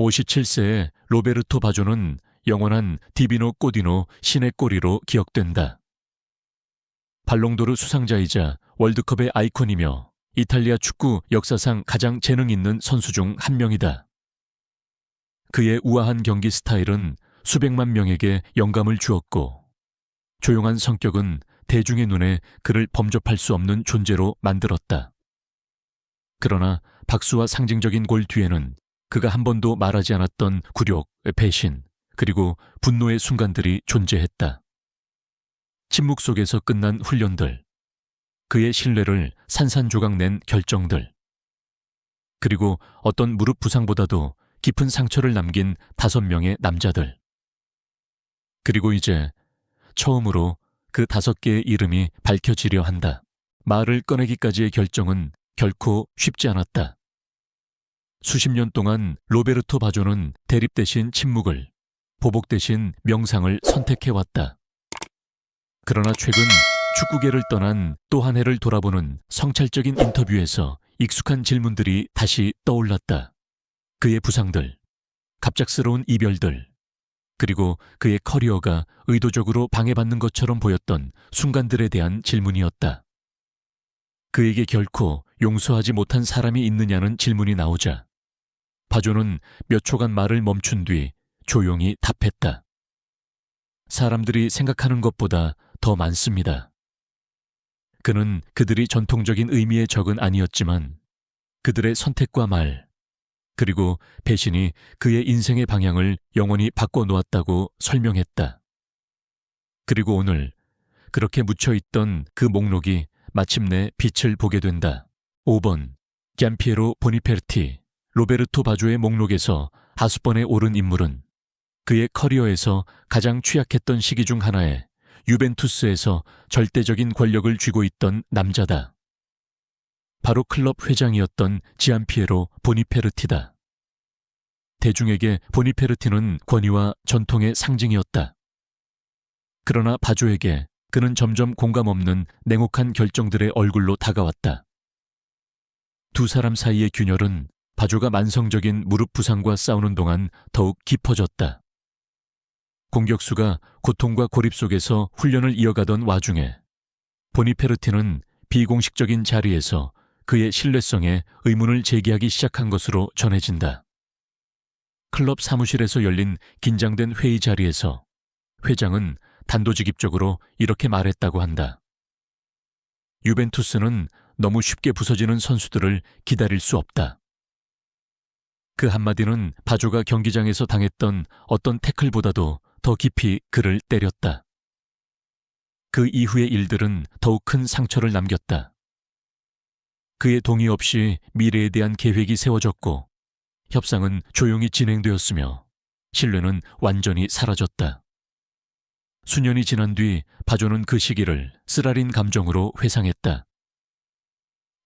57세의 로베르토 바조는 영원한 디비노 꼬디노 신의 꼬리로 기억된다. 발롱도르 수상자이자 월드컵의 아이콘이며 이탈리아 축구 역사상 가장 재능 있는 선수 중 한 명이다. 그의 우아한 경기 스타일은 수백만 명에게 영감을 주었고, 조용한 성격은 대중의 눈에 그를 범접할 수 없는 존재로 만들었다. 그러나 박수와 상징적인 골 뒤에는 그가 한 번도 말하지 않았던 굴욕, 배신, 그리고 분노의 순간들이 존재했다. 침묵 속에서 끝난 훈련들, 그의 신뢰를 산산조각 낸 결정들, 그리고 어떤 무릎 부상보다도 깊은 상처를 남긴 5명의 남자들. 그리고 이제 처음으로 그 5개의 이름이 밝혀지려 한다. 말을 꺼내기까지의 결정은 결코 쉽지 않았다. 수십 년 동안 로베르토 바조는 대립 대신 침묵을, 보복 대신 명상을 선택해왔다. 그러나 최근 축구계를 떠난 또 한 해를 돌아보는 성찰적인 인터뷰에서 익숙한 질문들이 다시 떠올랐다. 그의 부상들, 갑작스러운 이별들, 그리고 그의 커리어가 의도적으로 방해받는 것처럼 보였던 순간들에 대한 질문이었다. 그에게 결코 용서하지 못한 사람이 있느냐는 질문이 나오자 바조는 몇 초간 말을 멈춘 뒤 조용히 답했다. 사람들이 생각하는 것보다 더 많습니다. 그는 그들이 전통적인 의미의 적은 아니었지만 그들의 선택과 말, 그리고 배신이 그의 인생의 방향을 영원히 바꿔놓았다고 설명했다. 그리고 오늘 그렇게 묻혀있던 그 목록이 마침내 빛을 보게 된다. 5번, 기안피에로 보니페르티. 로베르토 바조의 목록에서 하수번에 오른 인물은 그의 커리어에서 가장 취약했던 시기 중 하나에 유벤투스에서 절대적인 권력을 쥐고 있던 남자다. 바로 클럽 회장이었던 지안피에로 보니페르티다. 대중에게 보니페르티는 권위와 전통의 상징이었다. 그러나 바조에게 그는 점점 공감 없는 냉혹한 결정들의 얼굴로 다가왔다. 두 사람 사이의 균열은 바조가 만성적인 무릎 부상과 싸우는 동안 더욱 깊어졌다. 공격수가 고통과 고립 속에서 훈련을 이어가던 와중에 보니페르티는 비공식적인 자리에서 그의 신뢰성에 의문을 제기하기 시작한 것으로 전해진다. 클럽 사무실에서 열린 긴장된 회의 자리에서 회장은 단도직입적으로 이렇게 말했다고 한다. 유벤투스는 너무 쉽게 부서지는 선수들을 기다릴 수 없다. 그 한마디는 바조가 경기장에서 당했던 어떤 태클보다도 더 깊이 그를 때렸다. 그 이후의 일들은 더욱 큰 상처를 남겼다. 그의 동의 없이 미래에 대한 계획이 세워졌고 협상은 조용히 진행되었으며 신뢰는 완전히 사라졌다. 수년이 지난 뒤 바조는 그 시기를 쓰라린 감정으로 회상했다.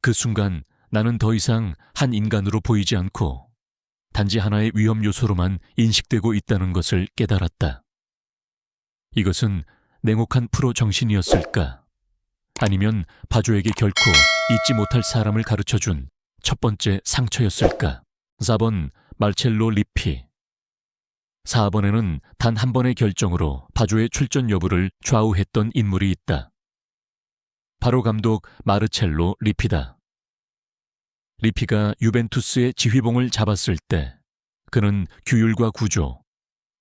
그 순간 나는 더 이상 한 인간으로 보이지 않고 단지 하나의 위험 요소로만 인식되고 있다는 것을 깨달았다. 이것은 냉혹한 프로 정신이었을까? 아니면 바조에게 결코 잊지 못할 사람을 가르쳐준 첫 번째 상처였을까? 4번 말첼로 리피. 4번에는 단 한 번의 결정으로 바조의 출전 여부를 좌우했던 인물이 있다. 바로 감독 마르첼로 리피다. 리피가 유벤투스의 지휘봉을 잡았을 때 그는 규율과 구조,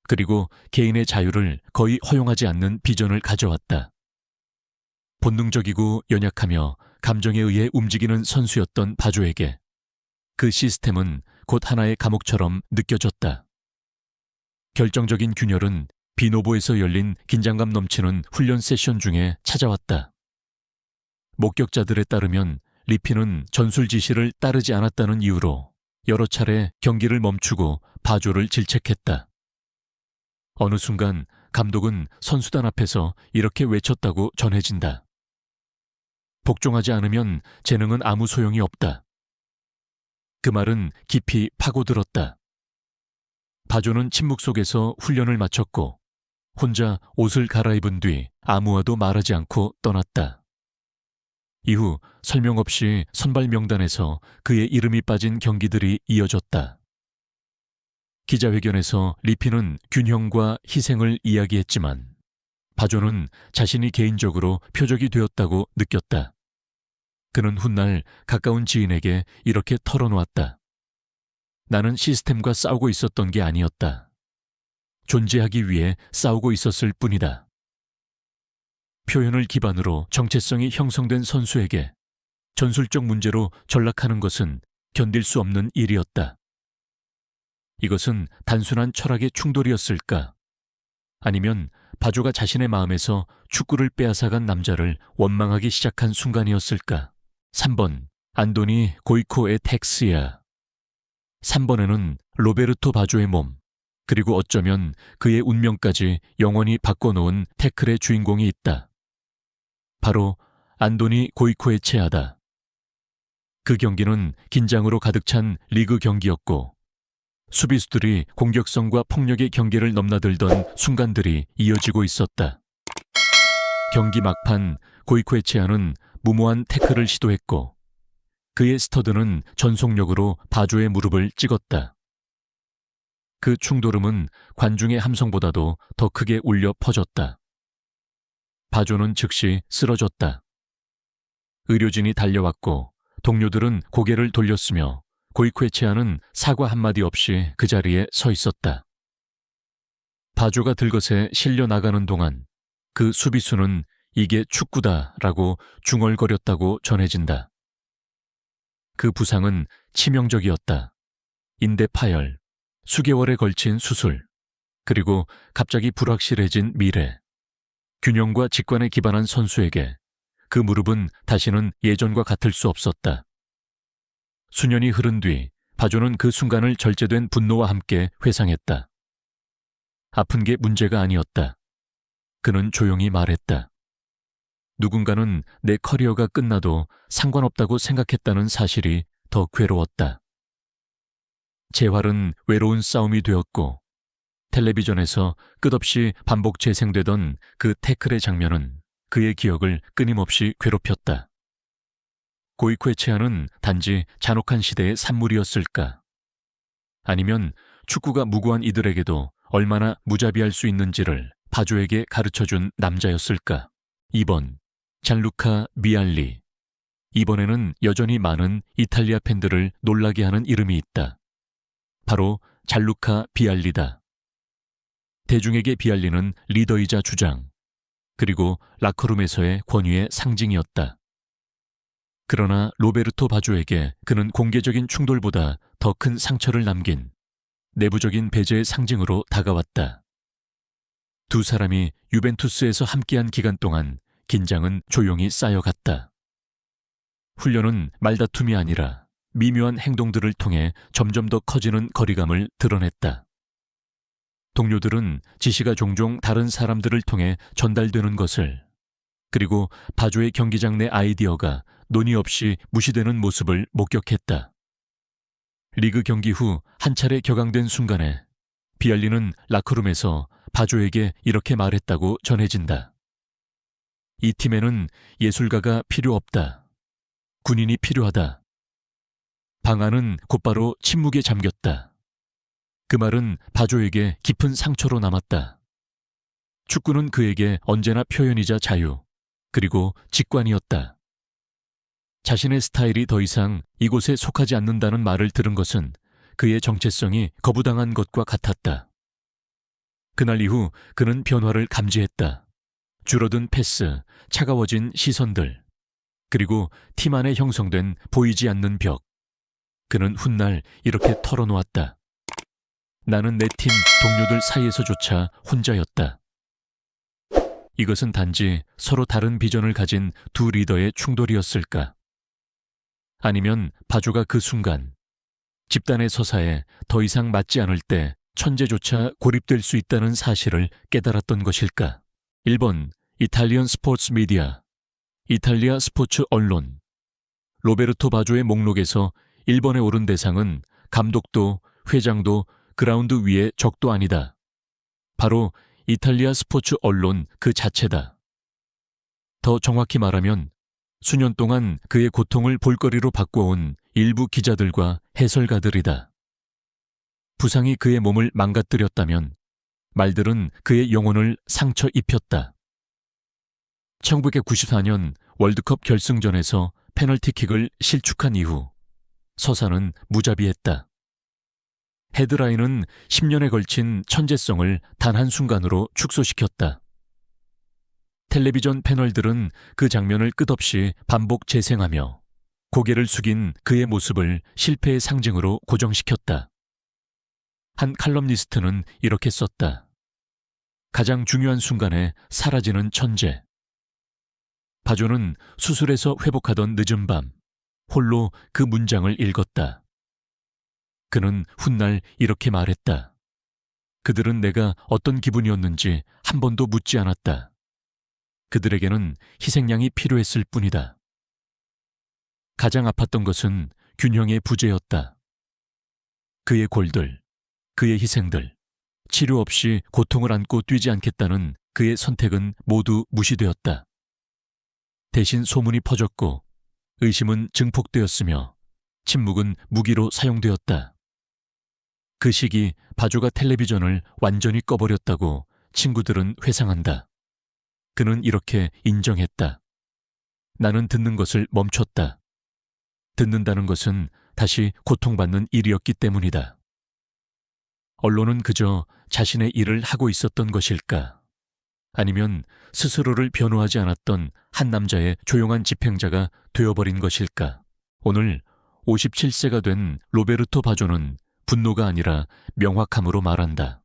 그리고 개인의 자유를 거의 허용하지 않는 비전을 가져왔다. 본능적이고 연약하며 감정에 의해 움직이는 선수였던 바조에게 그 시스템은 곧 하나의 감옥처럼 느껴졌다. 결정적인 균열은 비노보에서 열린 긴장감 넘치는 훈련 세션 중에 찾아왔다. 목격자들에 따르면 리피는 전술 지시를 따르지 않았다는 이유로 여러 차례 경기를 멈추고 바조를 질책했다. 어느 순간 감독은 선수단 앞에서 이렇게 외쳤다고 전해진다. 복종하지 않으면 재능은 아무 소용이 없다. 그 말은 깊이 파고들었다. 바조는 침묵 속에서 훈련을 마쳤고 혼자 옷을 갈아입은 뒤 아무와도 말하지 않고 떠났다. 이후 설명 없이 선발 명단에서 그의 이름이 빠진 경기들이 이어졌다. 기자회견에서 리피는 균형과 희생을 이야기했지만 바조는 자신이 개인적으로 표적이 되었다고 느꼈다. 그는 훗날 가까운 지인에게 이렇게 털어놓았다. 나는 시스템과 싸우고 있었던 게 아니었다. 존재하기 위해 싸우고 있었을 뿐이다. 표현을 기반으로 정체성이 형성된 선수에게 전술적 문제로 전락하는 것은 견딜 수 없는 일이었다. 이것은 단순한 철학의 충돌이었을까? 아니면 바조가 자신의 마음에서 축구를 빼앗아간 남자를 원망하기 시작한 순간이었을까? 3번 안도니 고이코의 텍스야. 3번에는 로베르토 바조의 몸, 그리고 어쩌면 그의 운명까지 영원히 바꿔놓은 태클의 주인공이 있다. 바로 안도니 고이코에체아다. 그 경기는 긴장으로 가득 찬 리그 경기였고 수비수들이 공격성과 폭력의 경계를 넘나들던 순간들이 이어지고 있었다. 경기 막판 고이코에체아는 무모한 태클을 시도했고 그의 스터드는 전속력으로 바조의 무릎을 찍었다. 그 충돌음은 관중의 함성보다도 더 크게 울려 퍼졌다. 바조는 즉시 쓰러졌다. 의료진이 달려왔고 동료들은 고개를 돌렸으며 고이코에체아는 사과 한마디 없이 그 자리에 서 있었다. 바조가 들것에 실려 나가는 동안 그 수비수는 이게 축구다라고 중얼거렸다고 전해진다. 그 부상은 치명적이었다. 인대 파열, 수개월에 걸친 수술, 그리고 갑자기 불확실해진 미래. 균형과 직관에 기반한 선수에게 그 무릎은 다시는 예전과 같을 수 없었다. 수년이 흐른 뒤 바조는 그 순간을 절제된 분노와 함께 회상했다. 아픈 게 문제가 아니었다. 그는 조용히 말했다. 누군가는 내 커리어가 끝나도 상관없다고 생각했다는 사실이 더 괴로웠다. 재활은 외로운 싸움이 되었고 텔레비전에서 끝없이 반복 재생되던 그 태클의 장면은 그의 기억을 끊임없이 괴롭혔다. 고이코에체아는 단지 잔혹한 시대의 산물이었을까? 아니면 축구가 무고한 이들에게도 얼마나 무자비할 수 있는지를 바조에게 가르쳐준 남자였을까? 2번 잔루카 미알리. 이번에는 여전히 많은 이탈리아 팬들을 놀라게 하는 이름이 있다. 바로 잔루카 비알리다. 대중에게 비알리는 리더이자 주장, 그리고 라커룸에서의 권위의 상징이었다. 그러나 로베르토 바조에게 그는 공개적인 충돌보다 더 큰 상처를 남긴 내부적인 배제의 상징으로 다가왔다. 두 사람이 유벤투스에서 함께한 기간 동안 긴장은 조용히 쌓여갔다. 훈련은 말다툼이 아니라 미묘한 행동들을 통해 점점 더 커지는 거리감을 드러냈다. 동료들은 지시가 종종 다른 사람들을 통해 전달되는 것을, 그리고 바조의 경기장 내 아이디어가 논의 없이 무시되는 모습을 목격했다. 리그 경기 후 한 차례 격앙된 순간에 비알리는 라커룸에서 바조에게 이렇게 말했다고 전해진다. 이 팀에는 예술가가 필요 없다. 군인이 필요하다. 방 안은 곧바로 침묵에 잠겼다. 그 말은 바조에게 깊은 상처로 남았다. 축구는 그에게 언제나 표현이자 자유, 그리고 직관이었다. 자신의 스타일이 더 이상 이곳에 속하지 않는다는 말을 들은 것은 그의 정체성이 거부당한 것과 같았다. 그날 이후 그는 변화를 감지했다. 줄어든 패스, 차가워진 시선들, 그리고 팀 안에 형성된 보이지 않는 벽. 그는 훗날 이렇게 털어놓았다. 나는 내 팀 동료들 사이에서조차 혼자였다. 이것은 단지 서로 다른 비전을 가진 두 리더의 충돌이었을까? 아니면 바조가 그 순간 집단의 서사에 더 이상 맞지 않을 때 천재조차 고립될 수 있다는 사실을 깨달았던 것일까? 1번 이탈리안 스포츠 미디어, 이탈리아 스포츠 언론. 로베르토 바조의 목록에서 1번에 오른 대상은 감독도 회장도 그라운드 위의 적도 아니다. 바로 이탈리아 스포츠 언론 그 자체다. 더 정확히 말하면 수년 동안 그의 고통을 볼거리로 바꿔온 일부 기자들과 해설가들이다. 부상이 그의 몸을 망가뜨렸다면 말들은 그의 영혼을 상처 입혔다. 1994년 월드컵 결승전에서 페널티킥을 실축한 이후 서사는 무자비했다. 헤드라인은 10년에 걸친 천재성을 단 한순간으로 축소시켰다. 텔레비전 패널들은 그 장면을 끝없이 반복 재생하며 고개를 숙인 그의 모습을 실패의 상징으로 고정시켰다. 한 칼럼니스트는 이렇게 썼다. 가장 중요한 순간에 사라지는 천재. 바조는 수술에서 회복하던 늦은 밤, 홀로 그 문장을 읽었다. 그는 훗날 이렇게 말했다. 그들은 내가 어떤 기분이었는지 한 번도 묻지 않았다. 그들에게는 희생양이 필요했을 뿐이다. 가장 아팠던 것은 균형의 부재였다. 그의 골들, 그의 희생들, 치료 없이 고통을 안고 뛰지 않겠다는 그의 선택은 모두 무시되었다. 대신 소문이 퍼졌고 의심은 증폭되었으며 침묵은 무기로 사용되었다. 그 시기 바조가 텔레비전을 완전히 꺼버렸다고 친구들은 회상한다. 그는 이렇게 인정했다. 나는 듣는 것을 멈췄다. 듣는다는 것은 다시 고통받는 일이었기 때문이다. 언론은 그저 자신의 일을 하고 있었던 것일까? 아니면 스스로를 변호하지 않았던 한 남자의 조용한 집행자가 되어버린 것일까? 오늘 57세가 된 로베르토 바조는 분노가 아니라 명확함으로 말한다.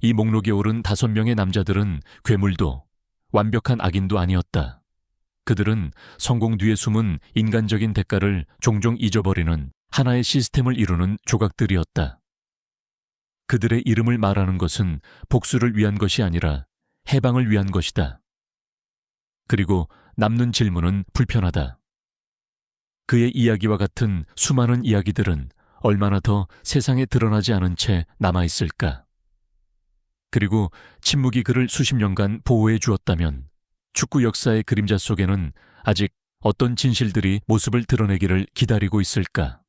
이 목록에 오른 5명의 남자들은 괴물도 완벽한 악인도 아니었다. 그들은 성공 뒤에 숨은 인간적인 대가를 종종 잊어버리는 하나의 시스템을 이루는 조각들이었다. 그들의 이름을 말하는 것은 복수를 위한 것이 아니라 해방을 위한 것이다. 그리고 남는 질문은 불편하다. 그의 이야기와 같은 수많은 이야기들은 얼마나 더 세상에 드러나지 않은 채 남아있을까? 그리고 침묵이 그를 수십 년간 보호해 주었다면 축구 역사의 그림자 속에는 아직 어떤 진실들이 모습을 드러내기를 기다리고 있을까?